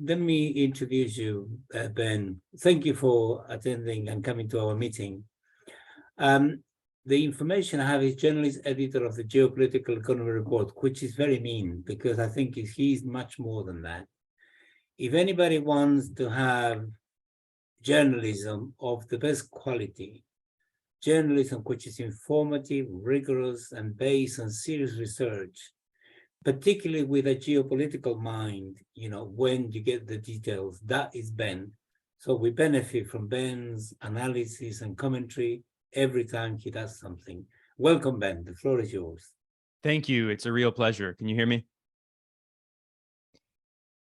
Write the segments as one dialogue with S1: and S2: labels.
S1: let me introduce you, Ben. Thank you for attending and coming to our meeting. The information I have is journalist editor of the Geopolitical Economy Report, which is very mean because I think he's much more than that. If anybody wants to have journalism of the best quality, journalism which is informative, rigorous, and based on serious research, particularly with a geopolitical mind, when you get the details, that is Ben. So we benefit from Ben's analysis and commentary every time he does something. Welcome, Ben. The floor is yours.
S2: Thank you. It's a real pleasure. Can you hear me?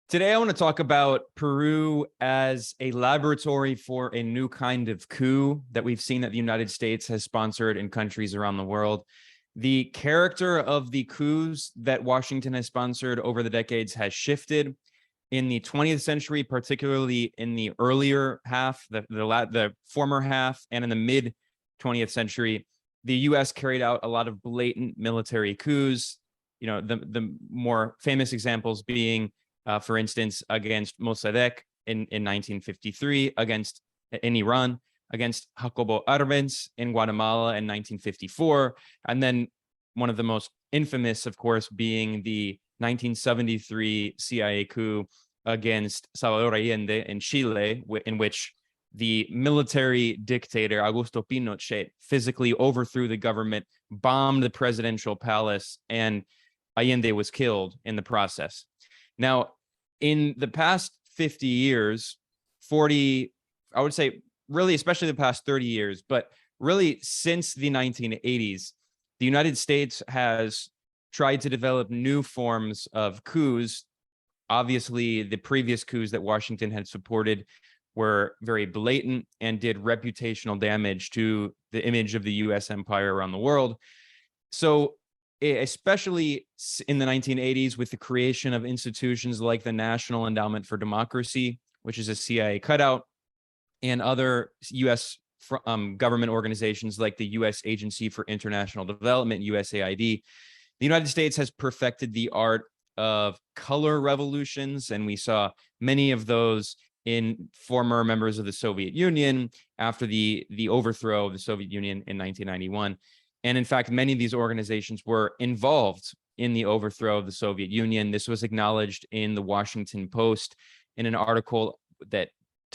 S2: Today, I want to talk about Peru as a laboratory for a new kind of coup that we've seen that the United States has sponsored in countries around the world. The character of the coups that Washington has sponsored over the decades has shifted. In the 20th century, particularly in the earlier half, the former half, and in the mid 20th century, the U.S. carried out a lot of blatant military coups. The more famous examples being, for instance, against Mossadegh in 1953, in Iran, against Jacobo Arbenz in Guatemala in 1954, and then one of the most infamous, of course, being the 1973 CIA coup against Salvador Allende in Chile, in which the military dictator Augusto Pinochet physically overthrew the government, bombed the presidential palace, and Allende was killed in the process. Now, in the past 50 years, 40, I would say, really, especially the past 30 years, but really since the 1980s, the United States has tried to develop new forms of coups. Obviously, the previous coups that Washington had supported were very blatant and did reputational damage to the image of the U.S. empire around the world. So especially in the 1980s, with the creation of institutions like the National Endowment for Democracy, which is a CIA cutout, and other U.S. government organizations like the U.S. Agency for International Development, USAID, the United States has perfected the art of color revolutions, and we saw many of those in former members of the Soviet Union after the overthrow of the Soviet Union in 1991. And in fact, many of these organizations were involved in the overthrow of the Soviet Union. This was acknowledged in the Washington Post in an article that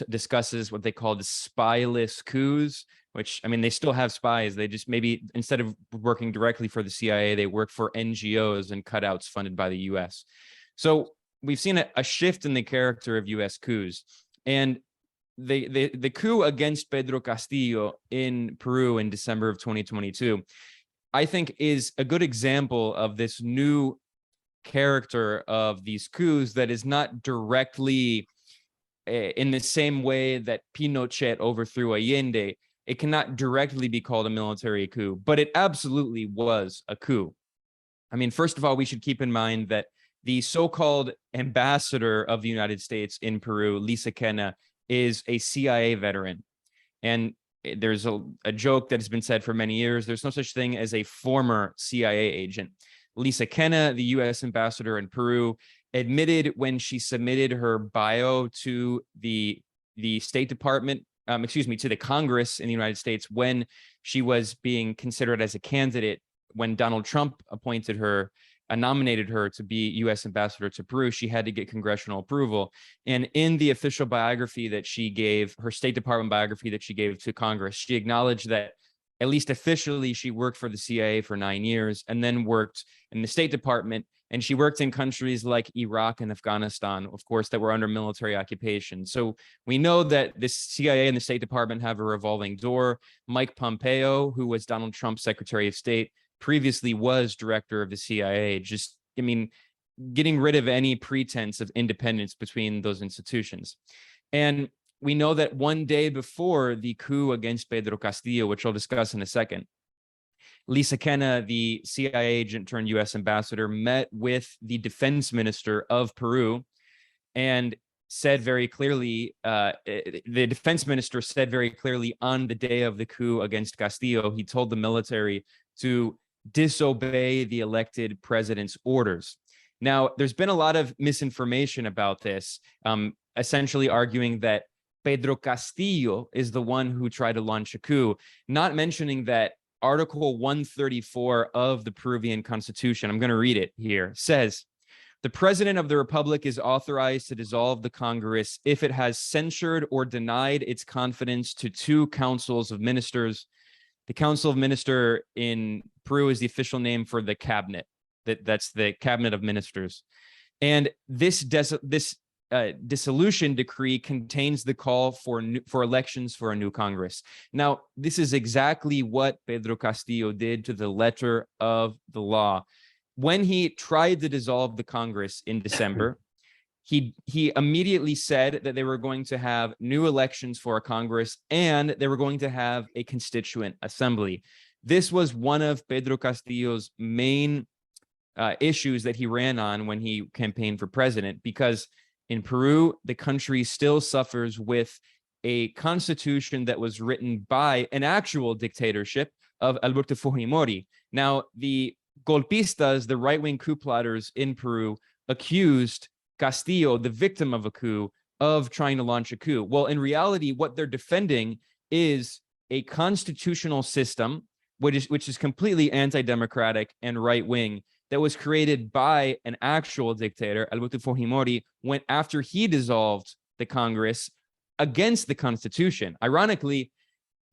S2: discusses what they call the spyless coups, which, I mean, they still have spies. They just maybe, instead of working directly for the CIA, they work for NGOs and cutouts funded by the US. So we've seen a shift in the character of US coups. And the coup against Pedro Castillo in Peru in December of 2022, I think, is a good example of this new character of these coups that is not directly in the same way that Pinochet overthrew Allende. It cannot directly be called a military coup, but it absolutely was a coup. I mean, first of all, we should keep in mind that the so-called ambassador of the United States in Peru, Lisa Kenna, is a CIA veteran. And there's a joke that has been said for many years. There's no such thing as a former CIA agent. Lisa Kenna, the U.S. ambassador in Peru, admitted when she submitted her bio to the State Department, to the Congress in the United States, when she was being considered as a candidate, when Donald Trump appointed her, nominated her to be U.S. ambassador to Peru, she had to get congressional approval. And in the official biography that she gave, her State Department biography that she gave to Congress, she acknowledged that, at least officially, she worked for the CIA for 9 years and then worked in the State Department. And she worked in countries like Iraq and Afghanistan, of course, that were under military occupation. So we know that the CIA and the State Department have a revolving door. Mike Pompeo, who was Donald Trump's Secretary of State, previously was director of the CIA. Just, I mean, getting rid of any pretense of independence between those institutions. And we know that one day before the coup against Pedro Castillo, which I'll discuss in a second, Lisa Kenna, the CIA agent turned U.S. ambassador, met with the defense minister of Peru and said very clearly, the defense minister said very clearly on the day of the coup against Castillo, he told the military to disobey the elected president's orders. Now, there's been a lot of misinformation about this, essentially arguing that Pedro Castillo is the one who tried to launch a coup, not mentioning that Article 134 of the Peruvian Constitution, I'm going to read it here, says, the president of the republic is authorized to dissolve the Congress if it has censured or denied its confidence to two councils of ministers. The Council of Minister in Peru is the official name for the cabinet. That's the cabinet of ministers. And this dissolution decree contains the call for elections for a new Congress. Now, this is exactly what Pedro Castillo did to the letter of the law. When he tried to dissolve the Congress in December, he immediately said that they were going to have new elections for a Congress and they were going to have a constituent assembly. This was one of Pedro Castillo's main issues that he ran on when he campaigned for president, because in Peru, the country still suffers with a constitution that was written by an actual dictatorship of Alberto Fujimori. Now, the golpistas, the right-wing coup plotters in Peru, accused Castillo, the victim of a coup, of trying to launch a coup. Well, in reality, what they're defending is a constitutional system which is completely anti-democratic and right-wing, that was created by an actual dictator, Alberto Fujimori, after he dissolved the Congress against the Constitution. Ironically,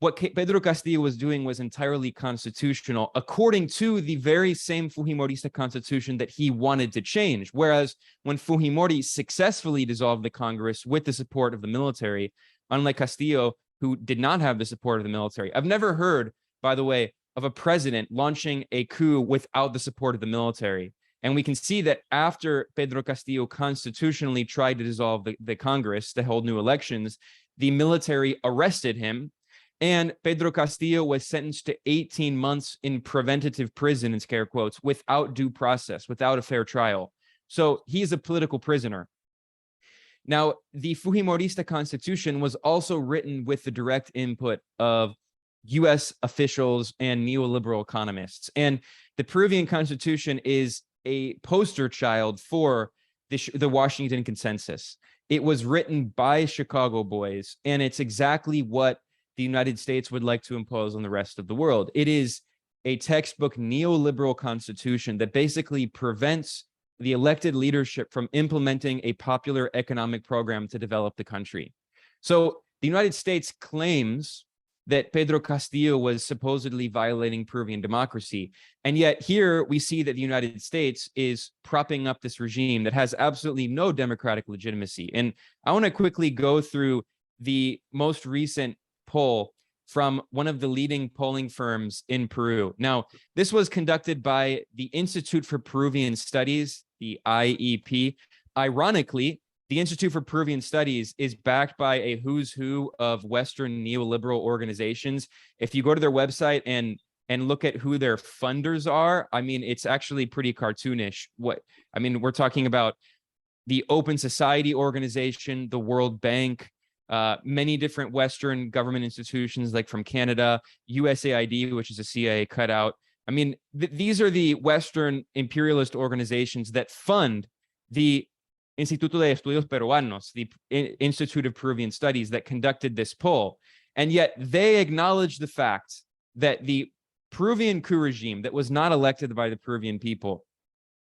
S2: what Pedro Castillo was doing was entirely constitutional, according to the very same Fujimorista constitution that he wanted to change. Whereas when Fujimori successfully dissolved the Congress with the support of the military, unlike Castillo, who did not have the support of the military. I've never heard, by the way, of a president launching a coup without the support of the military. And we can see that after Pedro Castillo constitutionally tried to dissolve the Congress to hold new elections, the military arrested him, and Pedro Castillo was sentenced to 18 months in preventative prison, in scare quotes, without due process, without a fair trial. So he's a political prisoner. Now, the Fujimorista constitution was also written with the direct input of US officials and neoliberal economists. And the Peruvian constitution is a poster child for the Washington consensus. It was written by Chicago boys, and it's exactly what the United States would like to impose on the rest of the world. It is a textbook neoliberal constitution that basically prevents the elected leadership from implementing a popular economic program to develop the country. So the United States claims that Pedro Castillo was supposedly violating Peruvian democracy. And yet here we see that the United States is propping up this regime that has absolutely no democratic legitimacy. And I want to quickly go through the most recent poll from one of the leading polling firms in Peru. Now, this was conducted by the Institute for Peruvian Studies, the IEP. Ironically, the Institute for Peruvian Studies is backed by a who's who of Western neoliberal organizations. If you go to their website and look at who their funders are, I mean, it's actually pretty cartoonish. We're talking about the Open Society Organization, the World Bank, many different Western government institutions, like from Canada, USAID, which is a CIA cutout. I mean, these are the Western imperialist organizations that fund the Instituto de Estudios Peruanos, the Institute of Peruvian Studies, that conducted this poll. And yet they acknowledge the fact that the Peruvian coup regime that was not elected by the Peruvian people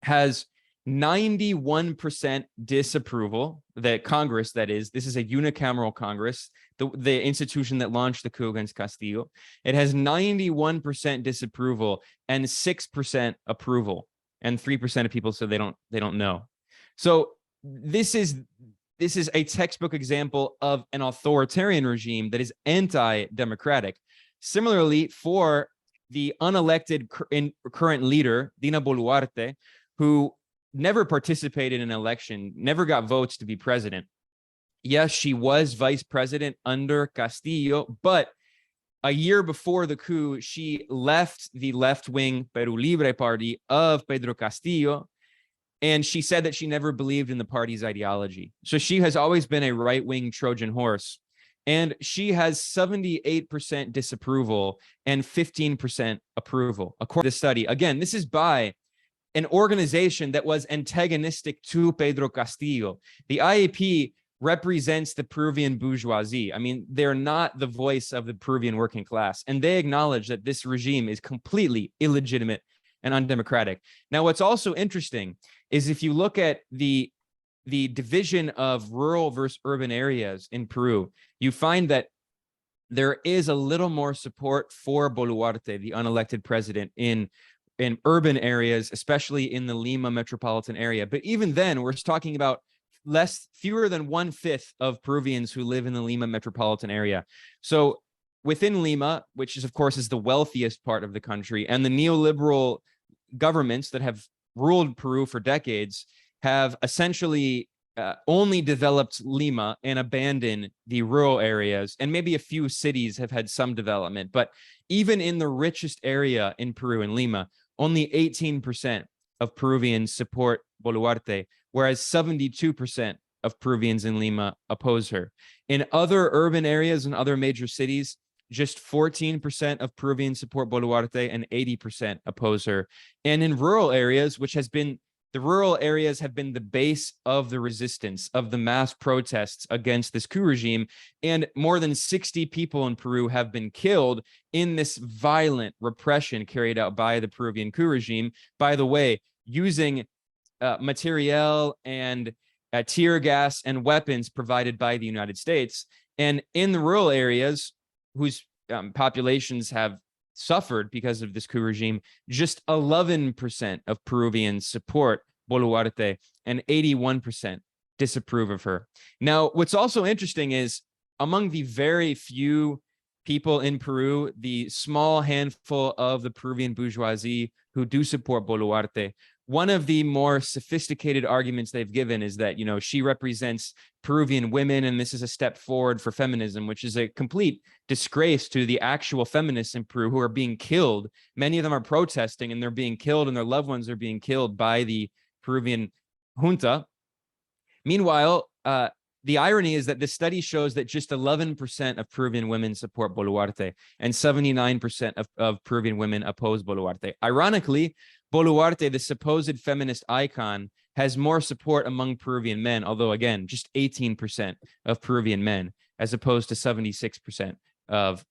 S2: has 91% disapproval. The Congress, that is, this is a unicameral Congress, the institution that launched the coup against Castillo. It has 91% disapproval and 6% approval, and 3% of people said they don't know. So this is a textbook example of an authoritarian regime that is anti-democratic. Similarly, for the unelected current leader, Dina Boluarte, who never participated in an election, never got votes to be president. Yes, she was vice president under Castillo, but a year before the coup, she left the left-wing Peru Libre party of Pedro Castillo, and she said that she never believed in the party's ideology. So she has always been a right-wing Trojan horse, and she has 78% disapproval and 15% approval, according to the study. Again, this is by an organization that was antagonistic to Pedro Castillo. The IAP represents the Peruvian bourgeoisie. I mean, they're not the voice of the Peruvian working class, and they acknowledge that this regime is completely illegitimate and undemocratic. Now, what's also interesting is if you look at the division of rural versus urban areas in Peru, you find that there is a little more support for Boluarte, the unelected president, in urban areas, especially in the Lima metropolitan area. But even then, we're talking about fewer than 1/5 of Peruvians who live in the Lima metropolitan area. So within Lima, which is, of course, is the wealthiest part of the country, and the neoliberal governments that have ruled Peru for decades have essentially only developed Lima and abandoned the rural areas, and maybe a few cities have had some development. But even in the richest area in Peru, in Lima, only 18% of Peruvians support Boluarte, whereas 72% of Peruvians in Lima oppose her. In other urban areas and other major cities, just 14% of Peruvians support Boluarte and 80% oppose her. And in rural areas, the rural areas have been the base of the resistance, of the mass protests against this coup regime. And more than 60 people in Peru have been killed in this violent repression carried out by the Peruvian coup regime, by the way, using materiel and tear gas and weapons provided by the United States. And in the rural areas, whose populations have suffered because of this coup regime, just 11% of Peruvians support Boluarte and 81% disapprove of her. Now, what's also interesting is among the very few people in Peru, the small handful of the Peruvian bourgeoisie who do support Boluarte, one of the more sophisticated arguments they've given is that, you know, she represents Peruvian women and this is a step forward for feminism, which is a complete disgrace to the actual feminists in Peru who are being killed. Many of them are protesting and they're being killed, and their loved ones are being killed by the Peruvian junta. Meanwhile, the irony is that this study shows that just 11% of Peruvian women support Boluarte and 79% of Peruvian women oppose Boluarte. Ironically, Boluarte, the supposed feminist icon, has more support among Peruvian men, although, again, just 18% of Peruvian men, as opposed to 76% of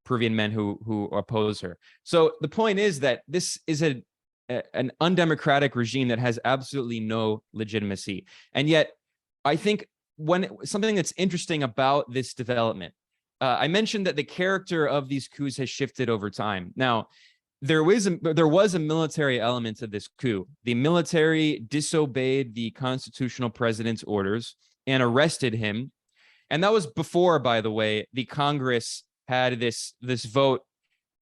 S2: Peruvian men who oppose her. So the point is that this is an undemocratic regime that has absolutely no legitimacy. And yet, I think something that's interesting about this development, I mentioned that the character of these coups has shifted over time. Now, there was a military element to this coup. The military disobeyed the constitutional president's orders and arrested him. And that was before, by the way, the Congress had this vote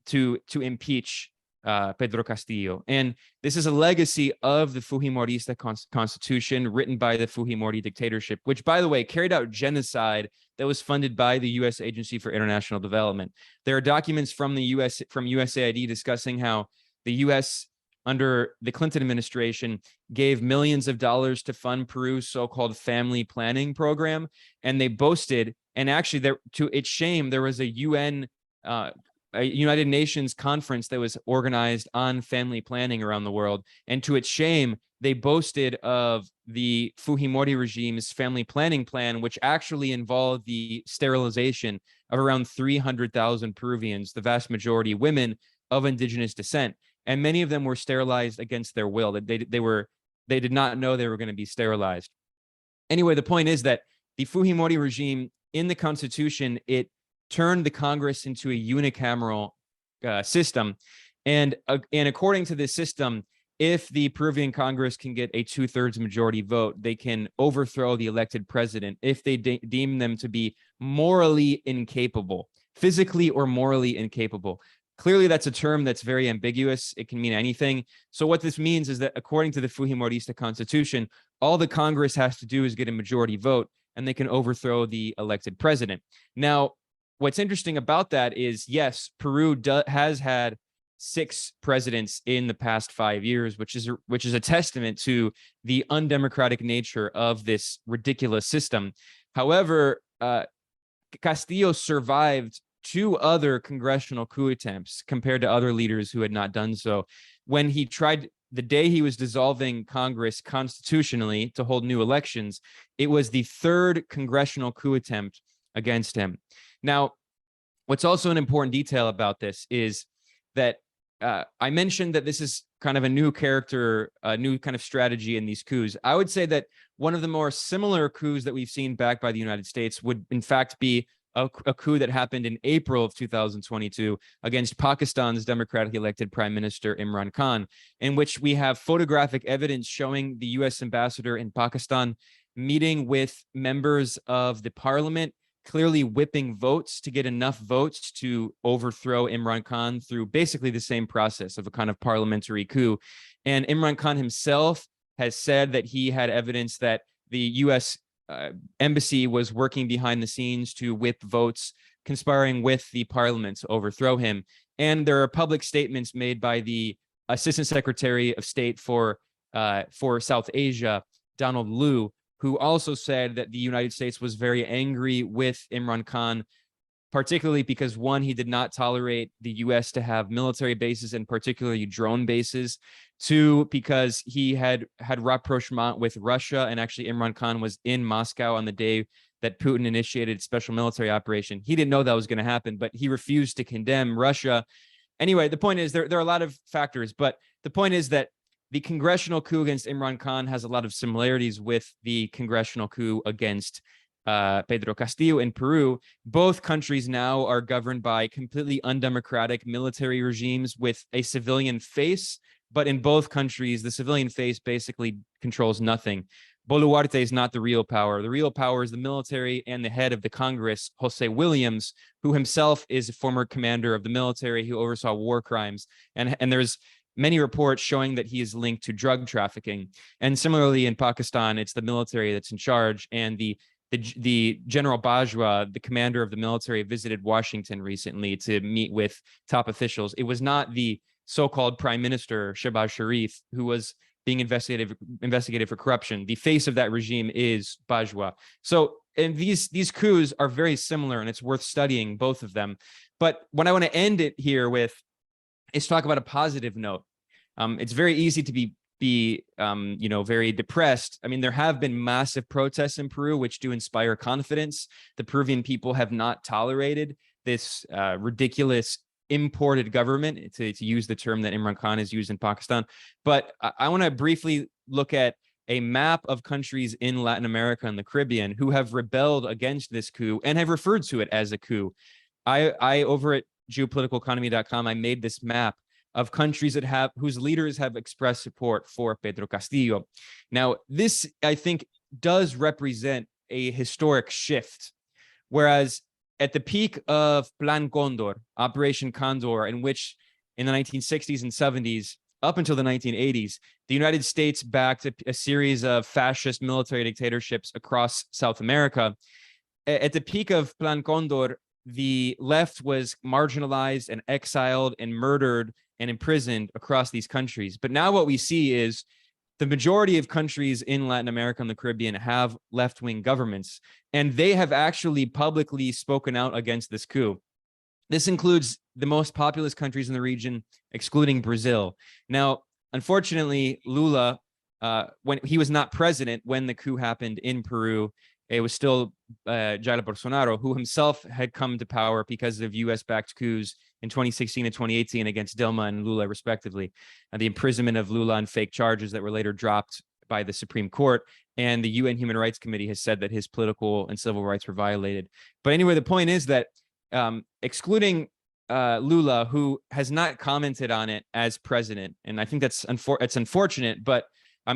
S2: to impeach Pedro Castillo. And this is a legacy of the Fujimorista constitution written by the Fujimori dictatorship, which, by the way, carried out genocide that was funded by the U.S. Agency for International Development. There are documents from the U.S. from USAID discussing how the U.S. under the Clinton administration gave millions of dollars to fund Peru's so-called family planning program, and they boasted, and actually, to its shame, there was a United Nations conference that was organized on family planning around the world. And to its shame, they boasted of the Fujimori regime's family planning plan, which actually involved the sterilization of around 300,000 Peruvians, the vast majority women of indigenous descent. And many of them were sterilized against their will. They did not know they were going to be sterilized. Anyway, the point is that the Fujimori regime in the constitution, it turned the Congress into a unicameral system. And according to this system, if the Peruvian Congress can get a 2/3 majority vote, they can overthrow the elected president if they deem them to be morally incapable, physically or morally incapable. Clearly, that's a term that's very ambiguous. It can mean anything. So what this means is that according to the Fujimorista constitution, all the Congress has to do is get a majority vote and they can overthrow the elected president. Now, what's interesting about that is, yes, Peru has had 6 presidents in the past 5 years, which is a testament to the undemocratic nature of this ridiculous system. However, Castillo survived 2 other congressional coup attempts compared to other leaders who had not done so. When he tried the day he was dissolving Congress constitutionally to hold new elections, it was the third congressional coup attempt against him. Now, what's also an important detail about this is that I mentioned that this is kind of a new character, a new kind of strategy in these coups. I would say that one of the more similar coups that we've seen backed by the United States would in fact be a coup that happened in April of 2022 against Pakistan's democratically elected Prime Minister Imran Khan, in which we have photographic evidence showing the US ambassador in Pakistan meeting with members of the parliament, clearly whipping votes to get enough votes to overthrow Imran Khan through basically the same process of a kind of parliamentary coup. And Imran Khan himself has said that he had evidence that the US embassy was working behind the scenes to whip votes, conspiring with the parliament to overthrow him. And there are public statements made by the Assistant Secretary of State for South Asia, Donald Liu, who also said that the United States was very angry with Imran Khan, particularly because, one, he did not tolerate the US to have military bases, and particularly drone bases. Two, because he had rapprochement with Russia, and actually Imran Khan was in Moscow on the day that Putin initiated special military operation. He didn't know that was going to happen, but he refused to condemn Russia. Anyway, the point is there are a lot of factors, but the point is that the congressional coup against Imran Khan has a lot of similarities with the congressional coup against Pedro Castillo in Peru. Both countries now are governed by completely undemocratic military regimes with a civilian face, but in both countries, the civilian face basically controls nothing. Boluarte is not the real power. The real power is the military and the head of the Congress, Jose Williams, who himself is a former commander of the military who oversaw war crimes. And there's many reports showing that he is linked to drug trafficking. And similarly in Pakistan, it's the military that's in charge, and the General Bajwa, the commander of the military, visited Washington recently to meet with top officials. It was not the so-called Prime Minister, Shehbaz Sharif, who was being investigated for corruption. The face of that regime is Bajwa. So, and these coups are very similar, and it's worth studying both of them. But what I want to end it here with is talk about a positive note. It's very easy to be very depressed. I mean, there have been massive protests in Peru, which do inspire confidence. The Peruvian people have not tolerated this ridiculous imported government, to use the term that Imran Khan has used in Pakistan. But I want to briefly look at a map of countries in Latin America and the Caribbean who have rebelled against this coup and have referred to it as a coup. I over at geopoliticaleconomy.com, I made this map of countries that whose leaders have expressed support for Pedro Castillo. Now, this, I think, does represent a historic shift. Whereas at the peak of Plan Condor, Operation Condor, in which in the 1960s and 70s, up until the 1980s, the United States backed a series of fascist military dictatorships across South America. At the peak of Plan Condor, the left was marginalized and exiled and murdered and imprisoned across these countries. But now what we see is the majority of countries in Latin America and the Caribbean have left-wing governments, and they have actually publicly spoken out against this coup. This includes the most populous countries in the region, excluding Brazil. Now, unfortunately, Lula, when he was not president when the coup happened in Peru, it was still Jair Bolsonaro, who himself had come to power because of US-backed coups in 2016 and 2018 against Dilma and Lula, respectively, and the imprisonment of Lula on fake charges that were later dropped by the Supreme Court. And the UN Human Rights Committee has said that his political and civil rights were violated. But anyway, the point is that excluding Lula, who has not commented on it as president, and I think it's unfortunate, but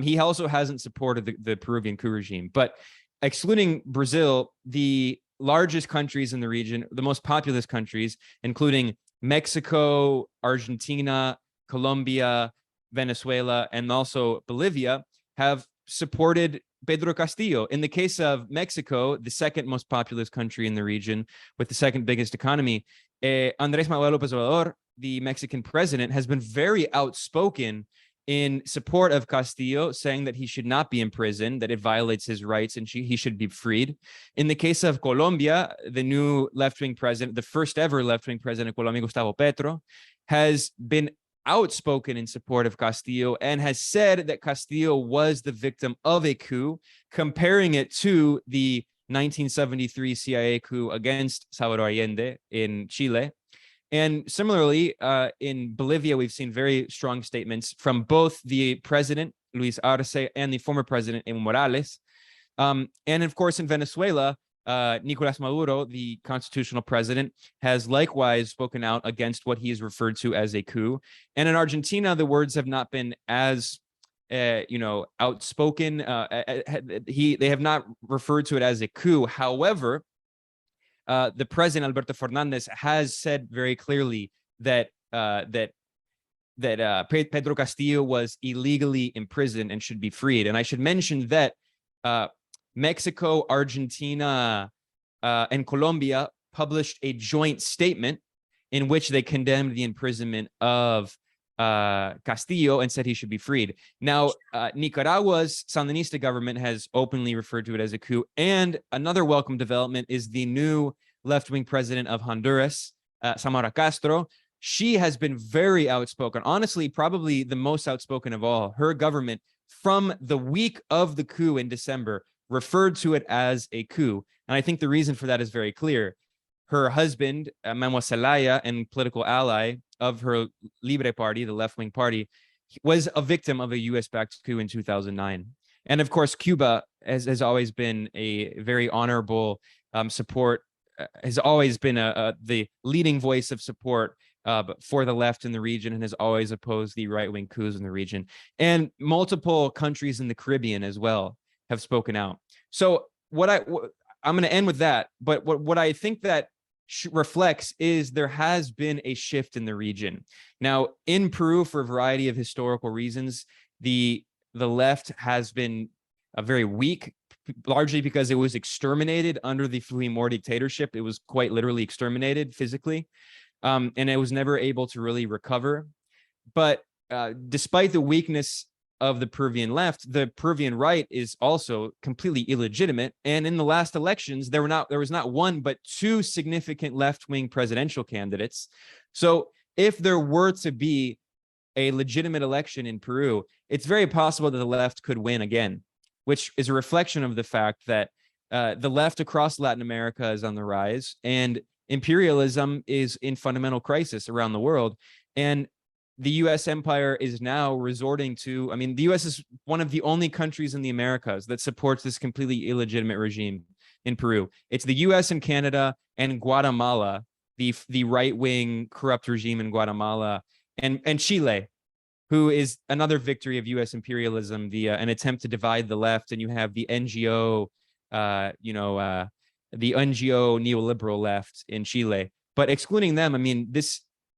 S2: he also hasn't supported the Peruvian coup regime. But excluding Brazil, the largest countries in the region, the most populous countries, including Mexico, Argentina, Colombia, Venezuela, and also Bolivia, have supported Pedro Castillo. In the case of Mexico, the second most populous country in the region with the second biggest economy, Andrés Manuel López Obrador, the Mexican president, has been very outspoken in support of Castillo, saying that he should not be imprisoned, that it violates his rights and he should be freed. In the case of Colombia, the new left-wing president, the first ever left-wing president of Colombia, Gustavo Petro, has been outspoken in support of Castillo and has said that Castillo was the victim of a coup, comparing it to the 1973 CIA coup against Salvador Allende in Chile. And similarly, in Bolivia, we've seen very strong statements from both the president, Luis Arce, and the former president, Evo Morales. And of course, in Venezuela, Nicolás Maduro, the constitutional president, has likewise spoken out against what he has referred to as a coup. And in Argentina, the words have not been as outspoken. They have not referred to it as a coup. However, the president, Alberto Fernandez, has said very clearly that Pedro Castillo was illegally imprisoned and should be freed. And I should mention that Mexico, Argentina, and Colombia published a joint statement in which they condemned the imprisonment of Castillo and said he should be freed. Now, Nicaragua's Sandinista government has openly referred to it as a coup. And another welcome development is the new left-wing president of Honduras, Xiomara Castro. She has been very outspoken, honestly, probably the most outspoken of all. Her government, from the week of the coup in December, referred to it as a coup. And I think the reason for that is very clear. Her husband, Manuel Zelaya, and political ally of her Libre party, the left-wing party, was a victim of a US-backed coup in 2009. And of course, Cuba has always been a very honorable support, has always been the leading voice of support for the left in the region, and has always opposed the right-wing coups in the region. And multiple countries in the Caribbean as well have spoken out. So I'm going to end with that. But what I think that reflects is there has been a shift in the region. Now, in Peru, for a variety of historical reasons, the left has been very weak, largely because it was exterminated under the Fujimori dictatorship. It was quite literally exterminated physically, and it was never able to really recover. But despite the weakness of the Peruvian left, the Peruvian right is also completely illegitimate. And in the last elections, there was not one, but two significant left-wing presidential candidates. So if there were to be a legitimate election in Peru, it's very possible that the left could win again, which is a reflection of the fact that the left across Latin America is on the rise, and imperialism is in fundamental crisis around the world. And the US empire is now resorting to, I mean, the US is one of the only countries in the Americas that supports this completely illegitimate regime in Peru. It's the US and Canada and Guatemala, the right-wing corrupt regime in Guatemala, and Chile, who is another victory of US imperialism via an attempt to divide the left. And you have the NGO, the NGO neoliberal left in Chile. But excluding them, I mean,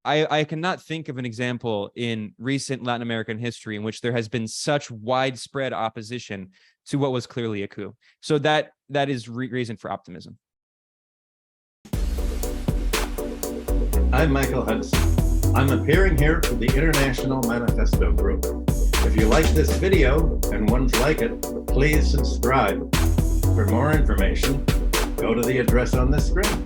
S2: I cannot think of an example in recent Latin American history in which there has been such widespread opposition to what was clearly a coup. So that is reason for optimism.
S3: I'm Michael Hudson. I'm appearing here for the International Manifesto Group. If you like this video and ones like it, please subscribe. For more information, go to the address on the screen.